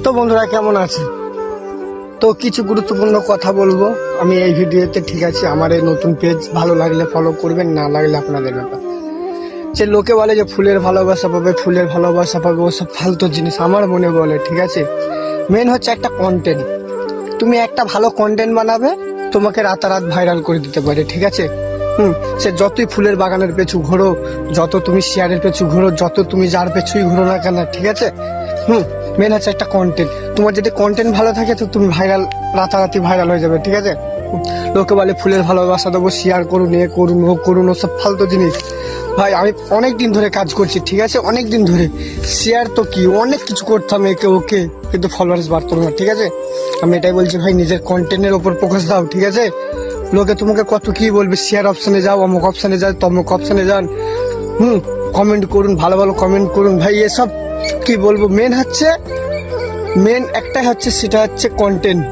তো বন্ধুরা কেমন আছে? তো কিছু গুরুত্বপূর্ণ কথা বলবো আমি এই ভিডিওতে, ঠিক আছে? আমার এই নতুন পেজ, ভালো লাগলে ফলো করবেন, না লাগলে আপনাদের ব্যাপার। যে লোকে বলে যে ফুলের ভালোবাসা পাবে, ফুলের ভালোবাসা পাবে, ওসব ফালতু জিনিস আমার মনে বলে, ঠিক আছে? মেন হচ্ছে একটা কন্টেন্ট। তুমি একটা ভালো কন্টেন্ট বানাবে, তোমাকে রাতারাত ভাইরাল করে দিতে পারে, ঠিক আছে? সে যতই ফুলের বাগানের পেছু ঘোরো, যত তুমি শেয়ারের পেছু ঘোরো, যত তুমি যার পেছুই ঘোরো না কেন, ঠিক আছে? মেন হচ্ছে একটা কন্টেন্ট। তোমার যদি কন্টেন্ট ভালো থাকে তো তুমি ভাইরাল, রাতারাতি ভাইরাল হয়ে যাবে, ঠিক আছে? লোকে বলে ফুলের ভালোবাসা দেবো, শেয়ার করুন, এ করুন, ও করুন, ওসব ফালতু জিনিস। ভাই আমি অনেক দিন ধরে কাজ করছি, ঠিক আছে? অনেক দিন ধরে শেয়ার তো কি অনেক কিছু করতাম একে ওকে, কিন্তু ফলোয়ার্স বাড়তো না, ঠিক আছে? আমি এটাই বলছি ভাই, নিজের কন্টেন্টের ওপর ফোকাস দাও, ঠিক আছে? লোকে তোমাকে কত কি বলবে, শেয়ার অপশনে যাও, অমুক অপশনে যাও, তমুক অপশনে যান, কমেন্ট করুন, ভালো ভালো কমেন্ট করুন। ভাই এসব কি বলবো, মেন একটাই হচ্ছে, সেটা হচ্ছে কন্টেন্ট।